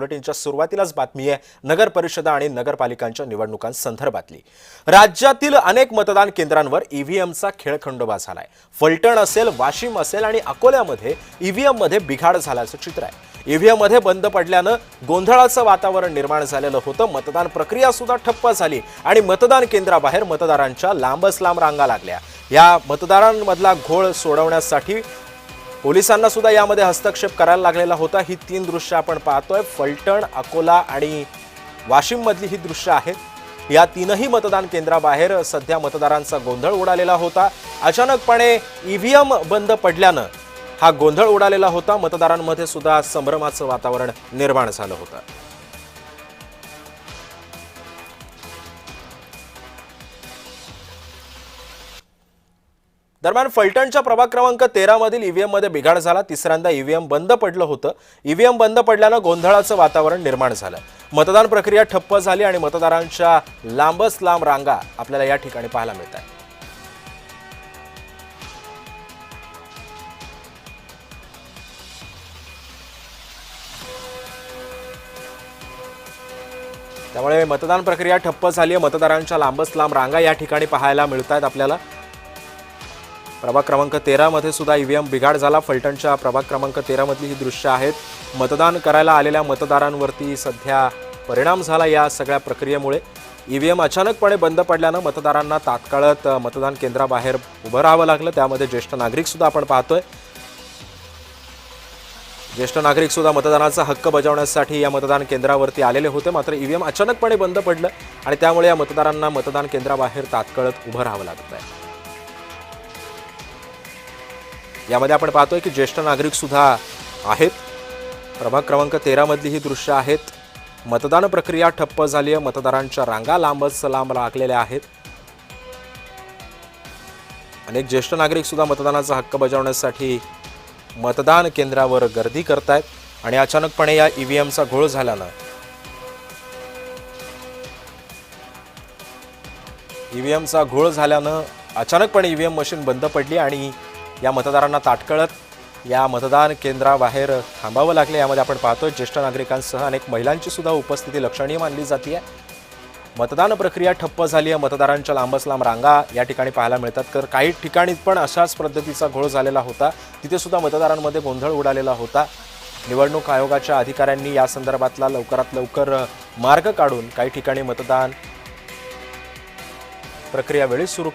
बुलेटिनच्या सुरुवातीलाच बातमी आहे नगर परिषदा आणि नगरपालिकांच्या निवडणुकांसंदर्भातली। राज्यातील अनेक मतदान केंद्रांवर ईव्हीएमचा खेळखंडोबा झालाय। फलटण असेल, वाशिम असेल आणि अकोल्यामध्ये ईव्हीएम मध्ये बिघाड झाल्याचं चित्र आहे। ईव्हीएम मध्ये बंद पडल्यानं गोंधळाचं वातावरण निर्माण झालेलं होतं। मतदान प्रक्रिया सुद्धा ठप्प झाली आणि मतदान केंद्राबाहेर मतदारांच्या लांबच लांब रांगा लागल्या। या मतदारांमधला घोळ सोडवण्यासाठी पोलिसांना सुद्धा यामध्ये हस्तक्षेप करायला लागलेला होता। ही तीन दृश्य आपण पाहतोय। फलटण, अकोला आणि वाशिम मधली ही दृश्य आहेत। या तीनही मतदान केंद्राबाहेर सध्या मतदारांचा गोंधळ उडालेला होता। अचानकपणे ईव्हीएम बंद पडल्यानं हा गोंधळ उडालेला होता। मतदारांमध्ये सुद्धा संभ्रमाचं वातावरण निर्माण झालं होतं। दरम्यान फलटणच्या प्रभाग क्रमांक 13 मधील ईव्हीएम मध्ये बिघाड झाला। तिसऱ्यांदा ईव्हीएम बंद पडलं होतं। ईव्हीएम बंद पडल्यानं गोंधळाचं वातावरण निर्माण झालं। मतदान प्रक्रिया ठप्प झाली आणि मतदारांच्या लांबच लांब रांगा आपल्याला या ठिकाणी पाहायला मिळतात। त्यामुळे मतदान प्रक्रिया ठप्प झाली आहे। मतदारांच्या लांबच लांब रांगा या ठिकाणी पाहायला मिळतात आपल्याला। प्रभाग क्रमांक 13 मध्ये सुद्धा ईव्हीएम बिघाड झाला। फलटणच्या प्रभाग क्रमांक 13 मधली ही दृश्य आहेत। मतदान करायला आलेल्या मतदारांवरती सध्या परिणाम झाला या सगळ्या प्रक्रियेमुळे। ईव्हीएम अचानकपणे बंद पडल्यानं मतदारांना तात्काळत मतदान केंद्राबाहेर उभं राहावं लागलं। त्यामध्ये ज्येष्ठ नागरिक सुद्धा आपण पाहतोय। ज्येष्ठ नागरिक सुद्धा मतदानाचा हक्क बजावण्यासाठी या मतदान केंद्रावरती आलेले होते। मात्र ईव्हीएम अचानकपणे बंद पडलं आणि त्यामुळे या मतदारांना मतदान केंद्राबाहेर तात्काळत उभं राहावं लागत आहे। यामध्ये आपण पाहतोय की ज्येष्ठ नागरिक सुद्धा आहेत। प्रभाग क्रमांक 13 मधली ही दृश्य आहेत। मतदान प्रक्रिया ठप्प झाली आहे। मतदारांच्या रांगा लांबच लांब लागलेल्या आहेत। अनेक ज्येष्ठ नागरिक सुद्धा मतदानाचा हक्क बजावण्यासाठी मतदान केंद्रावर गर्दी करतायत आणि अचानकपणे या ईव्हीएमचा घोळ झाल्यानं अचानकपणे ईव्हीएम मशीन बंद पडली आणि या मतदारांना तात्काळत या मतदान केंद्राबाहेर थांबावं लागले। यामध्ये आपण पाहतोय ज्येष्ठ नागरिकांसह अनेक महिलांची सुद्धा उपस्थिती लक्षणीय मानली जाते। मतदान प्रक्रिया ठप्प झाली आहे। मतदारांच्या लांबच लांब रांगा या ठिकाणी पाहायला मिळतात। तर काही ठिकाणी पण अशाच पद्धतीचा घोळ झालेला होता। तिथे सुद्धा मतदारांमध्ये गोंधळ उडालेला होता। निवडणूक आयोगाच्या अधिकाऱ्यांनी या संदर्भातला लवकरात लवकर मार्ग काढून काही ठिकाणी मतदान प्रक्रिया वेळी सुरू